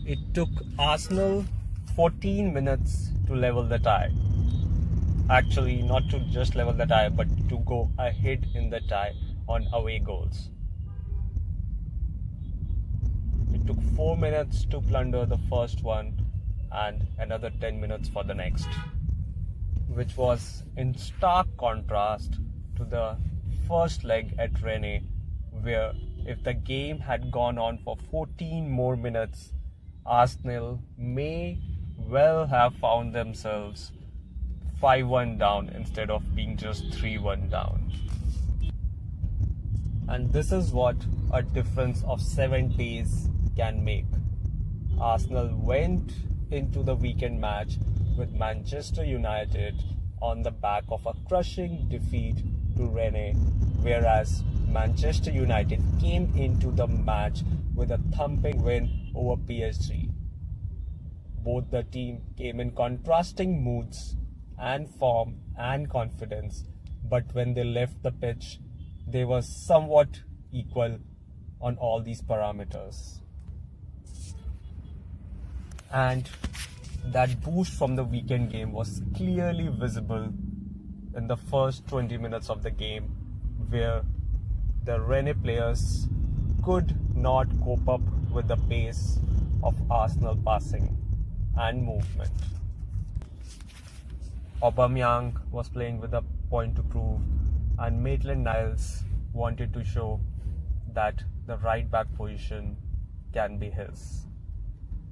It took Arsenal 14 minutes to level the tie. Actually, not to just level the tie, but to go ahead in the tie on away goals. It took 4 minutes to plunder the first one and another 10 minutes for the next, which was in stark contrast to the first leg at Rennes, where if the game had gone on for 14 more minutes, Arsenal may well have found themselves 5-1 down instead of being just 3-1 down. And this is what a difference of 7 days can make. Arsenal went into the weekend match with Manchester United on the back of a crushing defeat to Rennes, whereas Manchester United came into the match with a thumping win over PSG. Both the team came in contrasting moods and form and confidence, but when they left the pitch, they were somewhat equal on all these parameters. And that boost from the weekend game was clearly visible in the first 20 minutes of the game, where the Rennes players could not cope up with the pace of Arsenal passing and movement. Aubameyang was playing with a point to prove, and Maitland-Niles wanted to show that the right back position can be his.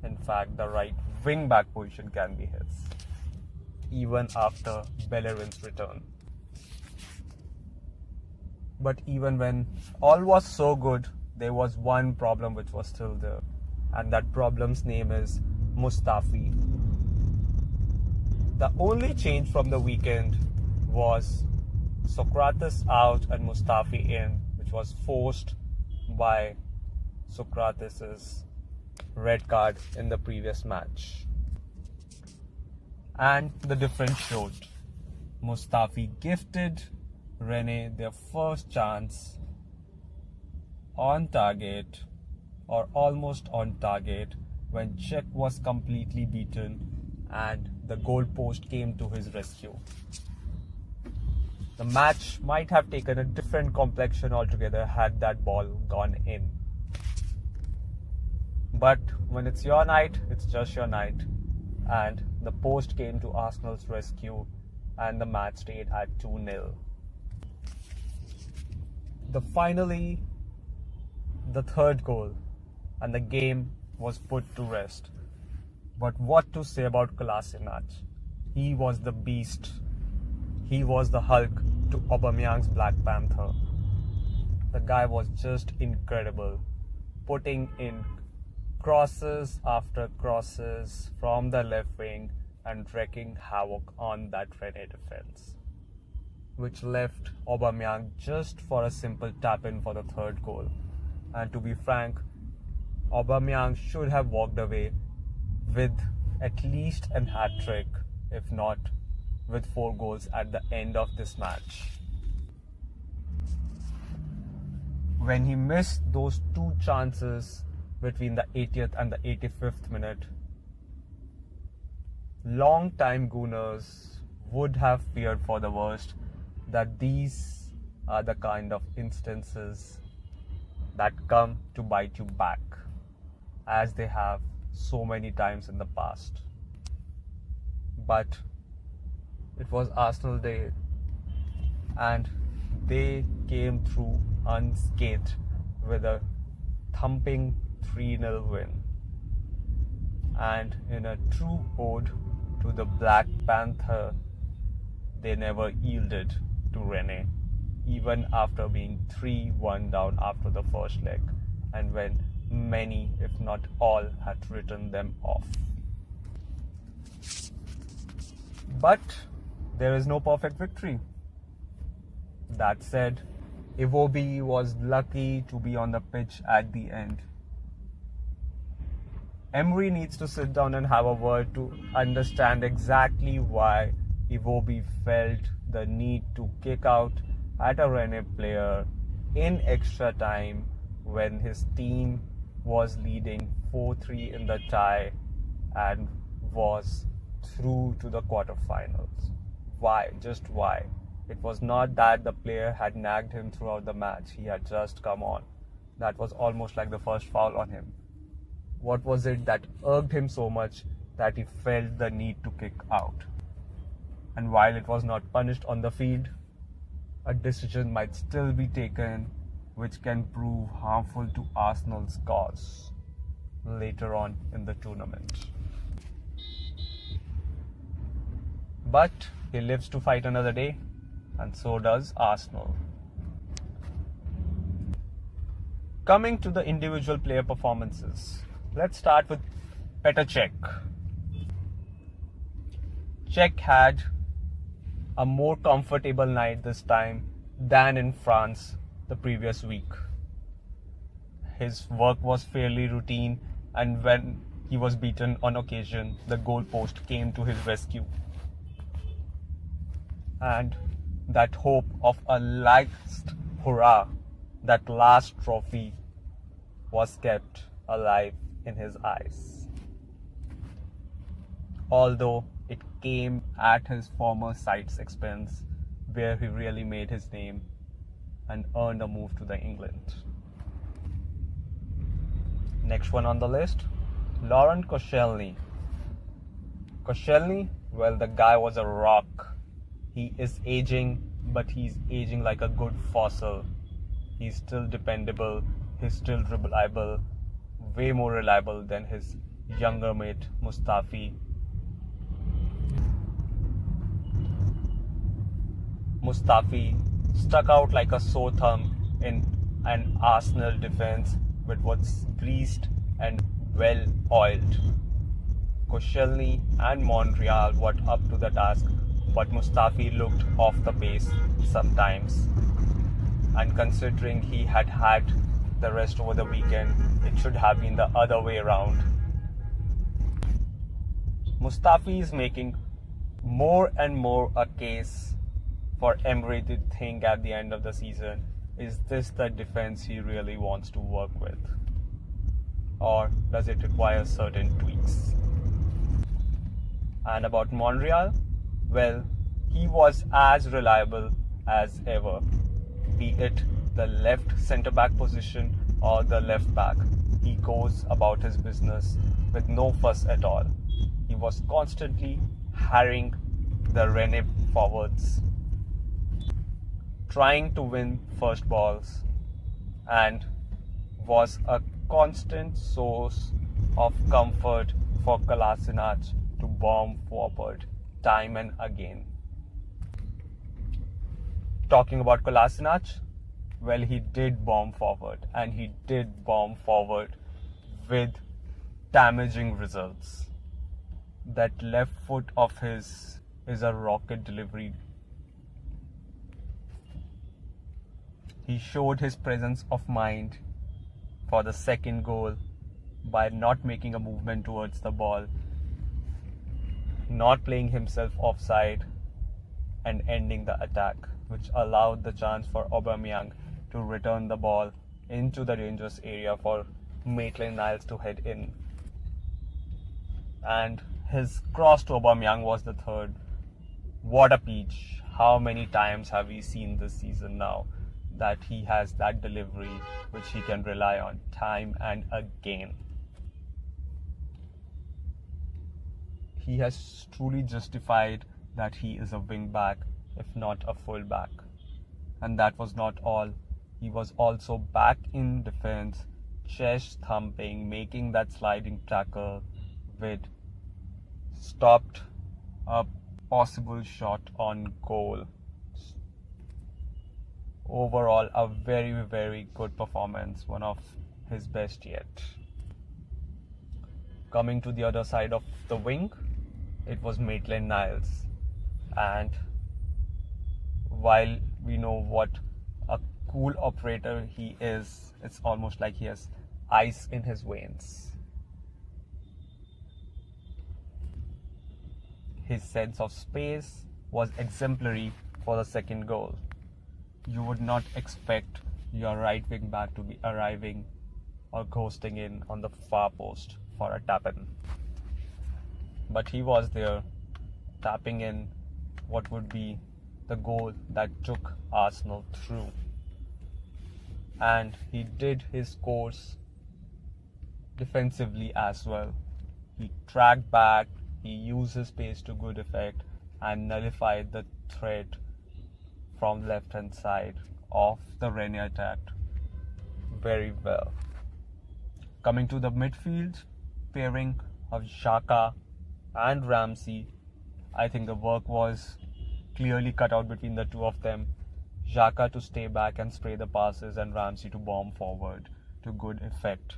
In fact, the right wing back position can be his, even after Bellerin's return. But even when all was so good, there was one problem which was still there, and that problem's name is Mustafi. The only change from the weekend was Socrates out and Mustafi in, which was forced by Socrates' red card in the previous match. And the difference showed. Mustafi gifted Rennes their first chance on target, or almost on target, when Czech was completely beaten and the goalpost came to his rescue. The match might have taken a different complexion altogether had that ball gone in. But when it's your night, it's just your night. And the post came to Arsenal's rescue and the match stayed at 2-0. Finally, the third goal, and the game was put to rest. But what to say about Kolasinac? He was the beast. He was the Hulk to Aubameyang's Black Panther. The guy was just incredible, putting in crosses after crosses from the left wing and wreaking havoc on that Rennes defense, which left Aubameyang just for a simple tap-in for the third goal. And to be frank, Aubameyang should have walked away with at least a hat-trick, if not with 4 goals at the end of this match. When he missed those 2 chances between the 80th and the 85th minute, long-time Gooners would have feared for the worst, that these are the kind of instances that come to bite you back, as they have so many times in the past. But it was Arsenal Day, and they came through unscathed with a thumping 3-0 win. And in a true ode to the Black Panther, they never yielded to Rennes, even after being 3-1 down after the first leg, and when many, if not all, had written them off. But there is no perfect victory. That said, Iwobi was lucky to be on the pitch at the end. Emery needs to sit down and have a word to understand exactly why Iwobi felt the need to kick out at a Rennes player in extra time when his team was leading 4-3 in the tie and was through to the quarterfinals. Why? Just why? It was not that the player had nagged him throughout the match. He had just come on. That was almost like the first foul on him. What was it that irked him so much that he felt the need to kick out? And while it was not punished on the field, a decision might still be taken which can prove harmful to Arsenal's cause later on in the tournament. But he lives to fight another day, and so does Arsenal. Coming to the individual player performances, let's start with Petr Cech. Cech had a more comfortable night this time than in France the previous week. His work was fairly routine, and when he was beaten on occasion, the goalpost came to his rescue. And that hope of a last hurrah, that last trophy, was kept alive in his eyes. Although it came at his former side's expense, where he really made his name and earned a move to the England. Next one on the list, Laurent Koscielny. Koscielny, well, the guy was a rock. He is aging, but he's aging like a good fossil. He's still dependable, he's still reliable, way more reliable than his younger mate Mustafi. Mustafi stuck out like a sore thumb in an Arsenal defense which was greased and well oiled. Koscielny and Monreal were up to the task, but Mustafi looked off the pace sometimes. And considering he had the rest over the weekend, it should have been the other way around. Mustafi is making more and more a case for Emery to think at the end of the season, is this the defense he really wants to work with? Or does it require certain tweaks? And about Monreal, well, he was as reliable as ever, be it the left centre-back position or the left back. He goes about his business with no fuss at all. He was constantly harrying the Rennes forwards, trying to win first balls, and was a constant source of comfort for Kolasinac to bomb forward time and again. Talking about Kolasinac, well, he did bomb forward, and he did bomb forward with damaging results. That left foot of his is a rocket delivery. He showed his presence of mind for the second goal by not making a movement towards the ball, not playing himself offside, and ending the attack, which allowed the chance for Aubameyang to return the ball into the dangerous area for Maitland-Niles to head in. And his cross to Aubameyang was the third. What a peach. How many times have we seen this season now that he has that delivery which he can rely on time and again? He has truly justified that he is a wing back, if not a full back. And that was not all. He was also back in defense, chest thumping, making that sliding tackle which stopped a possible shot on goal. Overall, a very, very good performance, one of his best yet. Coming to the other side of the wing, it was Maitland-Niles. And while we know what a cool operator he is, it's almost like he has ice in his veins. His sense of space was exemplary for the second goal. You would not expect your right wing back to be arriving or ghosting in on the far post for a tap in. But he was there, tapping in what would be the goal that took Arsenal through. And he did his course defensively as well. He tracked back, he used his pace to good effect and nullified the threat from left hand side of the Rennes attack very well. Coming to the midfield pairing of Xhaka and Ramsey, I think the work was clearly cut out between the two of them. Xhaka to stay back and spray the passes, and Ramsey to bomb forward to good effect.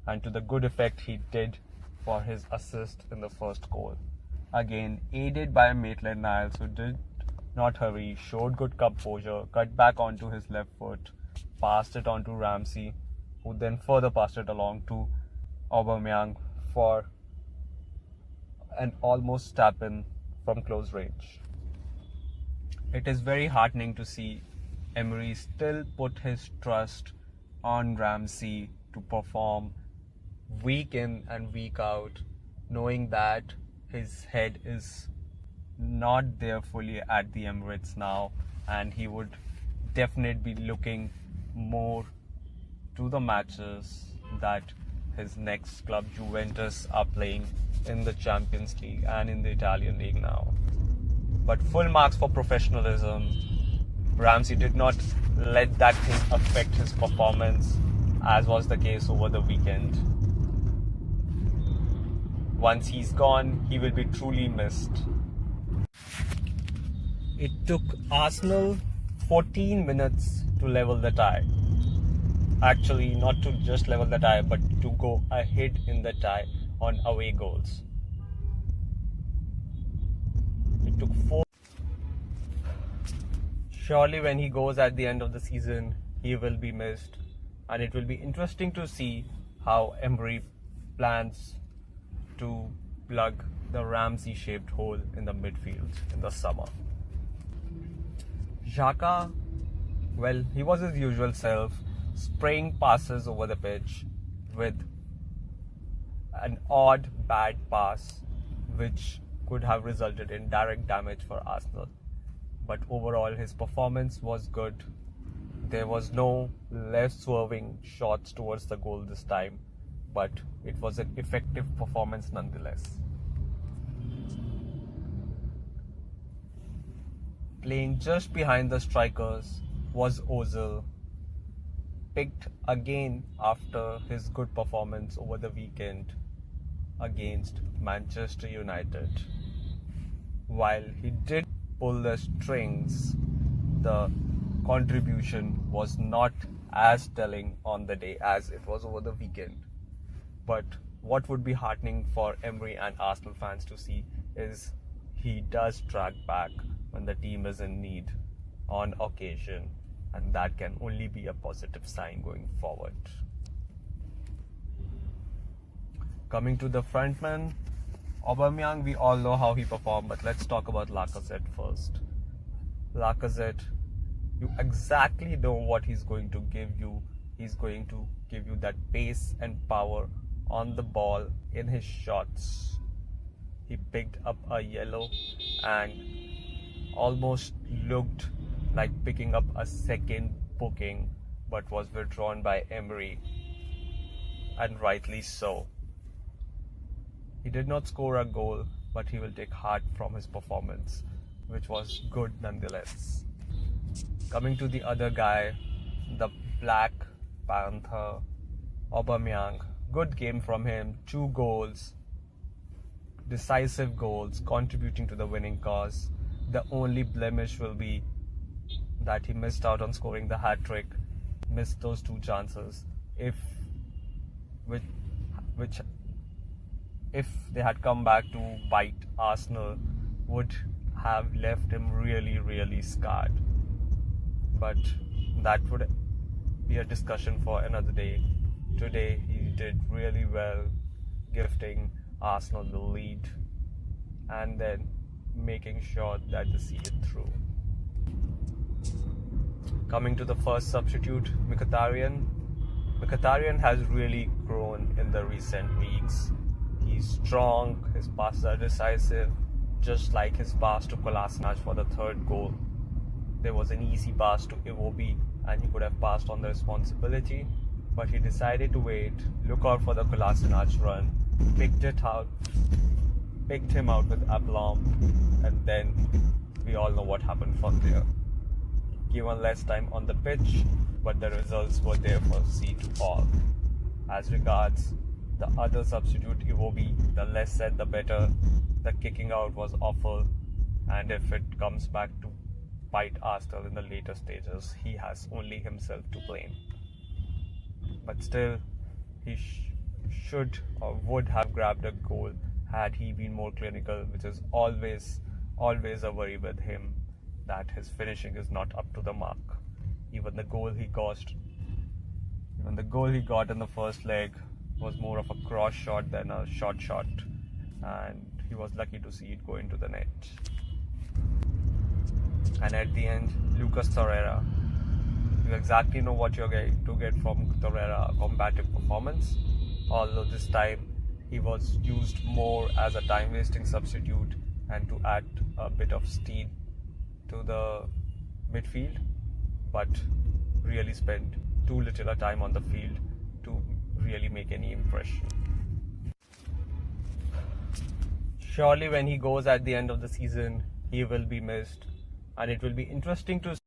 And to the good effect he did for his assist in the first goal. Again, aided by Maitland-Niles, who did not hurry, showed good composure, cut back onto his left foot, passed it on to Ramsey, who then further passed it along to Aubameyang for an almost tap in from close range. It is very heartening to see Emery still put his trust on Ramsey to perform week in and week out, knowing that his head is not there fully at the Emirates now, and he would definitely be looking more to the matches that his next club Juventus are playing in the Champions League and in the Italian League now. But full marks for professionalism. Ramsey did not let that thing affect his performance, as was the case over the weekend. Once he's gone, he will be truly missed. It took Arsenal 14 minutes to level the tie. Actually, not to just level the tie, but to go ahead in the tie on away goals. It took 4. Surely when he goes at the end of the season, he will be missed. And it will be interesting to see how Emery plans to plug the Ramsey-shaped hole in the midfield in the summer. Xhaka, well, he was his usual self, spraying passes over the pitch with an odd bad pass which could have resulted in direct damage for Arsenal. But overall his performance was good. There was no left swerving shots towards the goal this time, but it was an effective performance nonetheless. Playing just behind the strikers was Ozil, picked again after his good performance over the weekend against Manchester United. While he did pull the strings, the contribution was not as telling on the day as it was over the weekend. But what would be heartening for Emery and Arsenal fans to see is he does track back when the team is in need on occasion, and that can only be a positive sign going forward. Coming to the frontman, Aubameyang, we all know how he performed, but let's talk about Lacazette first. Lacazette, you exactly know what he's going to give you. He's going to give you that pace and power on the ball in his shots. He picked up a yellow and almost looked like picking up a second booking, but was withdrawn by Emery, and rightly so. He did not score a goal, but he will take heart from his performance, which was good nonetheless. Coming to the other guy, the Black Panther, Aubameyang. Good game from him, 2 goals, decisive goals, contributing to the winning cause. The only blemish will be that he missed out on scoring the hat-trick, missed those 2 chances. If they had come back to bite Arsenal, would have left him really, really scarred. But that would be a discussion for another day. Today he did really well, gifting Arsenal the lead and then making sure that they see it through. Coming to the first substitute, Mkhitaryan, Mkhitaryan has really grown in the recent weeks. He's strong, his passes are decisive, just like his pass to Kolasinac for the third goal. There was an easy pass to Iwobi and he could have passed on the responsibility, but he decided to wait, look out for the Kolasinac run, picked him out with aplomb, and then we all know what happened from there. Given less time on the pitch, but the results were there for see to all. As regards the other substitute Iwobi, the less said the better. The kicking out was awful, and if it comes back to bite Arsenal in the later stages, he has only himself to blame. But still, he should or would have grabbed a goal had he been more clinical, which is always a worry with him, that his finishing is not up to the mark. Even the goal he got in the first leg was more of a cross shot than a shot, and he was lucky to see it go into the net. And at the end, Lucas Torreira, you exactly know what you're going to get from Torreira: a combative performance, although this time he was used more as a time-wasting substitute and to add a bit of steam to the midfield, but really spent too little a time on the field to really make any impression. Surely when he goes at the end of the season, he will be missed, and it will be interesting to